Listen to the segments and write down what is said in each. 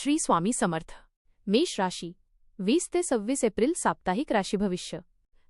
श्री स्वामी समर्थ. मेष राशी 20 ते 26 एप्रिल साप्ताहिक राशी भविष्य.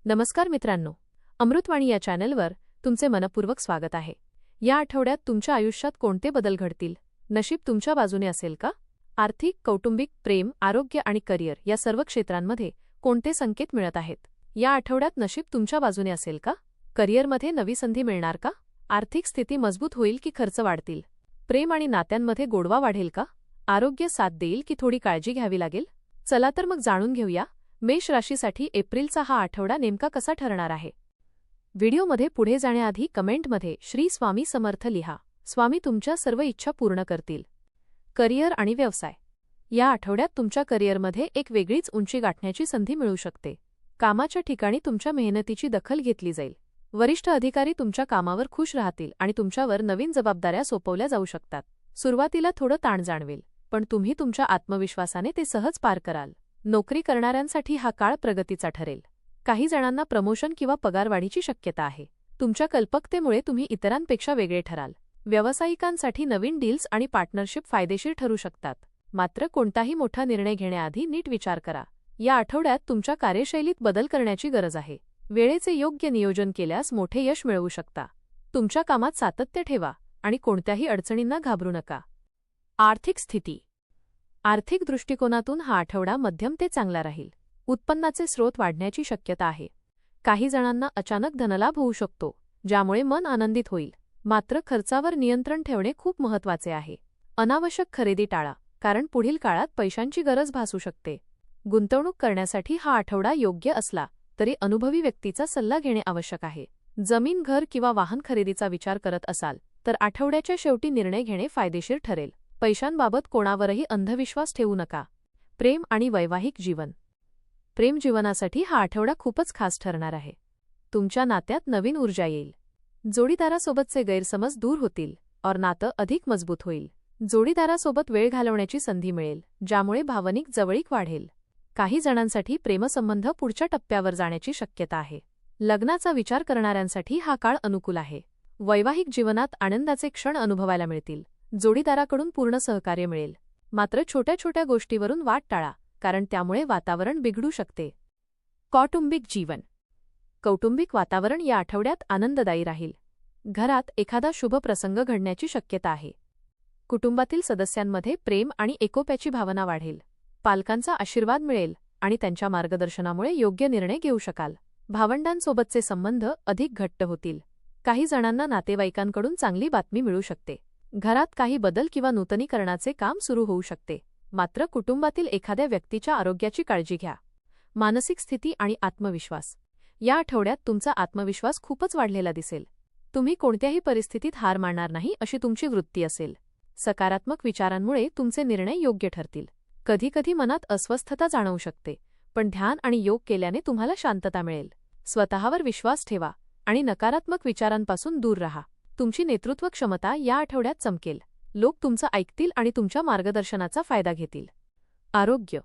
नमस्कार मित्रांनो, अमृतवाणी या चॅनलवर तुमचे मनपूर्वक स्वागत आहे. या आठवड्यात तुमच्या आयुष्यात कोणते बदल घडतील? नशीब तुमच्या बाजूने असेल का? आर्थिक, कौटुंबिक, प्रेम, आरोग्य आणि करिअर या सर्व क्षेत्रांमध्ये कोणते संकेत मिळत आहेत? या आठवड्यात नशीब तुमच्या बाजूने असेल का? करिअरमध्ये नवी संधी मिळणार का? आर्थिक स्थिती मजबूत होईल की खर्च वाढतील? प्रेम आणि नात्यांमध्ये गोडवा वाढेल का? आरोग्य साथ देईल की थोडी काळजी घ्यावी लागेल? चला तर मग जाणून घेऊया मेष राशीसाठी एप्रिलचा हा आठवडा नेमका कसा ठरणार आहे. व्हिडिओमध्ये पुढे जाण्याआधी कमेंटमध्ये श्री स्वामी समर्थ लिहा. स्वामी तुमच्या सर्व इच्छा पूर्ण करतील. करिअर आणि व्यवसाय. या आठवड्यात तुमच्या करिअरमध्ये एक वेगळीच उंची गाठण्याची संधी मिळू शकते. कामाच्या ठिकाणी तुमच्या मेहनतीची दखल घेतली जाईल. वरिष्ठ अधिकारी तुमच्या कामावर खुश राहतील आणि तुमच्यावर नवीन जबाबदाऱ्या सोपवल्या जाऊ शकतात. सुरुवातीला थोडं ताण जाणवेल, पण तुम्ही तुमच्या आत्मविश्वासाने ते सहज पार कराल. नोकरी करणाऱ्यांसाठी हा काळ प्रगतीचा ठरेल. काही जणांना प्रमोशन किंवा पगारवाढीची शक्यता आहे. तुमच्या कल्पकतेमुळे तुम्ही इतरांपेक्षा वेगळे ठराल. व्यावसायिकांसाठी नवीन डील्स आणि पार्टनरशिप फायदेशीर ठरू शकतात. मात्र कोणताही मोठा निर्णय घेण्याआधी नीट विचार करा. या आठवड्यात तुमच्या कार्यशैलीत बदल करण्याची गरज आहे. वेळेचे योग्य नियोजन केल्यास मोठे यश मिळवू शकता. तुमच्या कामात सातत्य ठेवा आणि कोणत्याही अडचणींना घाबरू नका. आर्थिक स्थिती. आर्थिक दृष्टिकोनातून हा आठवडा मध्यम ते चांगला राहील. उत्पन्नाचे स्रोत वाढण्याची शक्यता आहे. काही जणांना अचानक धनलाभ होऊ शकतो, ज्यामुळे मन आनंदित होईल. मात्र खर्चावर नियंत्रण ठेवणे खूप महत्त्वाचे आहे. अनावश्यक खरेदी टाळा, कारण पुढील काळात पैशांची गरज भासू शकते. गुंतवणूक करण्यासाठी हा आठवडा योग्य असला तरी अनुभवी व्यक्तीचा सल्ला घेणे आवश्यक आहे. जमीन, घर किंवा वाहन खरेदीचा विचार करत असाल तर आठवड्याच्या शेवटी निर्णय घेणे फायदेशीर ठरेल. पैशांबाबत कोणावरही अंधविश्वास ठेवू नका. प्रेम आणि वैवाहिक जीवन. प्रेम जीवनासाठी हा आठवडा खूपच खास ठरणार आहे. तुमच्या नात्यात नवीन ऊर्जा येईल. जोडीदारासोबतचे गैरसमज दूर होतील और नातं अधिक मजबूत होईल. जोडीदारासोबत वेळ घालवण्याची संधी मिळेल, ज्यामुळे भावनिक जवळीक वाढेल. काही जणांसाठी प्रेमसंबंध पुढच्या टप्प्यावर जाण्याची शक्यता आहे. लग्नाचा विचार करणाऱ्यांसाठी हा काळ अनुकूल आहे. वैवाहिक जीवनात आनंदाचे क्षण अनुभवायला मिळतील. जोडीदाराकडून पूर्ण सहकार्य मिळेल. मात्र छोट्या छोट्या गोष्टीवरून वाद टाळा, कारण त्यामुळे वातावरण बिघडू शकते. कौटुंबिक जीवन. कौटुंबिक वातावरण या आठवड्यात आनंददायी राहील. घरात एखादा शुभ प्रसंग घडण्याची शक्यता आहे. कुटुंबातील सदस्यांमध्ये प्रेम आणि एकोप्याची भावना वाढेल. पालकांचा आशीर्वाद मिळेल आणि त्यांच्या मार्गदर्शनामुळे योग्य निर्णय घेऊ शकाल. भावंडांसोबतचे संबंध अधिक घट्ट होतील. काही जणांना नातेवाईकांकडून चांगली बातमी मिळू शकते. घरात काही बदल किंवा नूतनीकरणाचे काम सुरू होऊ शकते. मात्र कुटुंबातील एखाद्या व्यक्तीच्या आरोग्याची काळजी घ्या. मानसिक स्थिती आणि आत्मविश्वास. या आठवड्यात तुमचा आत्मविश्वास खूपच वाढलेला दिसेल. तुम्ही कोणत्याही परिस्थितीत हार मानणार नाही अशी तुमची वृत्ती असेल. सकारात्मक विचारांमुळे तुमचे निर्णय योग्य ठरतील. कधीकधी मनात अस्वस्थता जाणवू शकते, पण ध्यान आणि योग केल्याने तुम्हाला शांतता मिळेल. स्वतःवर विश्वास ठेवा आणि नकारात्मक विचारांपासून दूर राहा. तुमची नेतृत्व क्षमता या आठवड्यात चमकेल. लोक तुमचं ऐकतील आणि तुमच्या मार्गदर्शनाचा फायदा घेतील. आरोग्य.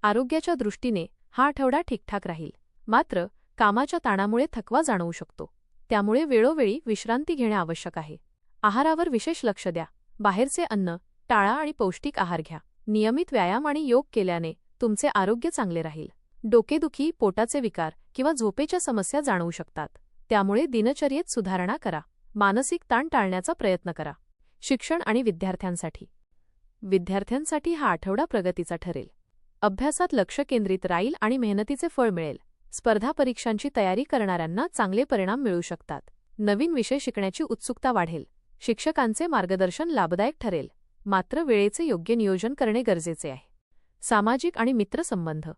आरोग्याच्या दृष्टीने हा आठवडा ठीकठाक राहील. मात्र कामाच्या ताणामुळे थकवा जाणवू शकतो. त्यामुळे वेळोवेळी विश्रांती घेणे आवश्यक आहे. आहारावर विशेष लक्ष द्या. बाहेरचे अन्न टाळा आणि पौष्टिक आहार घ्या. नियमित व्यायाम आणि योग केल्याने तुमचे आरोग्य चांगले राहील. डोकेदुखी, पोटाचे विकार किंवा झोपेच्या समस्या जाणवू शकतात. त्यामुळे दिनचर्येत सुधारणा करा. मानसिक ताण टाळण्याचा प्रयत्न करा. शिक्षण आणि विद्यार्थ्यांसाठी. विद्यार्थ्यांसाठी हा आठवडा प्रगतीचा ठरेल. अभ्यासात लक्ष केंद्रित राहील आणि मेहनतीचे फळ मिळेल. स्पर्धा परीक्षांची तयारी करणाऱ्यांना चांगले परिणाम मिळू शकतात. नवीन विषय शिकण्याची उत्सुकता वाढेल. शिक्षकांचे मार्गदर्शन लाभदायक ठरेल. मात्र वेळेचे योग्य नियोजन करणे गरजेचे आहे. सामाजिक आणि मित्रसंबंध.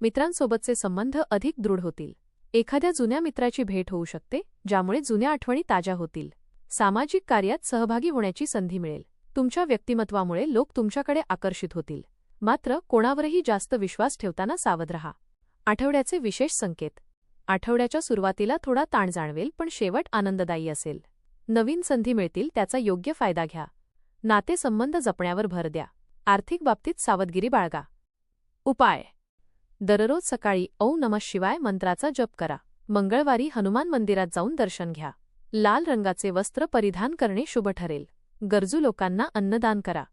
मित्रांसोबतचे संबंध अधिक दृढ होतील. एखाद्या जुन्या मित्राची भेट होऊ शकते, ज्यामुळे जुन्या आठवणी ताज्या होतील. सामाजिक कार्यात सहभागी होण्याची संधी मिळेल. तुमच्या व्यक्तिमत्वामुळे लोक तुमच्याकडे आकर्षित होतील. मात्र कोणावरही जास्त विश्वास ठेवताना सावध रहा. आठवड्याचे विशेष संकेत. आठवड्याच्या सुरुवातीला थोडा ताण जाणवेल, पण शेवट आनंददायी असेल. नवीन संधी मिळतील, त्याचा योग्य फायदा घ्या. नातेसंबंध जपण्यावर भर द्या. आर्थिक बाबतीत सावधगिरी बाळगा. उपाय. दररोज सकाळी ओम नमः शिवाय मंत्राचा जप करा. मंगळवारी हनुमान मंदिरात जाऊन दर्शन घ्या. लाल रंगाचे वस्त्र परिधान करणे शुभ ठरेल. गरजू लोकांना अन्नदान करा.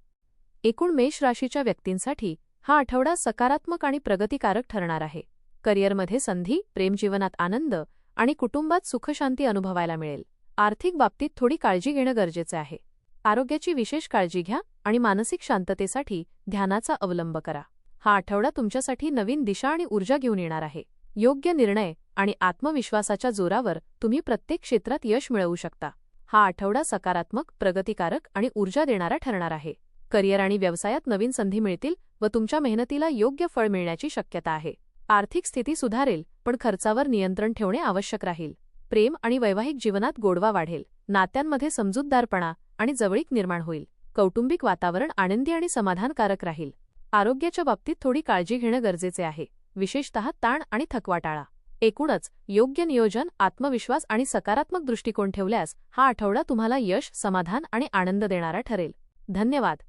एकूण मेष राशीच्या व्यक्तींसाठी हा आठवडा सकारात्मक आणि प्रगतिकारक ठरणार आहे. करिअरमध्ये संधी, प्रेमजीवनात आनंद आणि कुटुंबात सुखशांती अनुभवायला मिळेल. आर्थिक बाबतीत थोडी काळजी घेणं गरजेचं आहे. आरोग्याची विशेष काळजी घ्या आणि मानसिक शांततेसाठी ध्यानाचा अवलंब करा. हा आठवडा तुमच्यासाठी नवीन दिशा आणि ऊर्जा घेऊन येणार आहे. योग्य निर्णय आणि आत्मविश्वासाच्या जोरावर तुम्ही प्रत्येक क्षेत्रात यश मिळवू शकता. हा आठवडा सकारात्मक, प्रगतिकारक आणि ऊर्जा देणारा ठरणार आहे. करिअर आणि व्यवसायात नवीन संधी मिळतील व तुमच्या मेहनतीला योग्य फळ मिळण्याची शक्यता आहे. आर्थिक स्थिती सुधारेल, पण खर्चावर नियंत्रण ठेवणे आवश्यक राहील. प्रेम आणि वैवाहिक जीवनात गोडवा वाढेल. नात्यांमध्ये समजूतदारपणा आणि जवळीक निर्माण होईल. कौटुंबिक वातावरण आनंदी आणि समाधानकारक राहील. आरोग्याच्या बाबतीत थोडी काळजी घेणं गरजेचे आहे, विशेषतः ताण आणि थकवा टाळा. एकूणच योग्य नियोजन, आत्मविश्वास आणि सकारात्मक दृष्टिकोन ठेवल्यास हा आठवडा तुम्हाला यश, समाधान आणि आनंद देणारा ठरेल. धन्यवाद.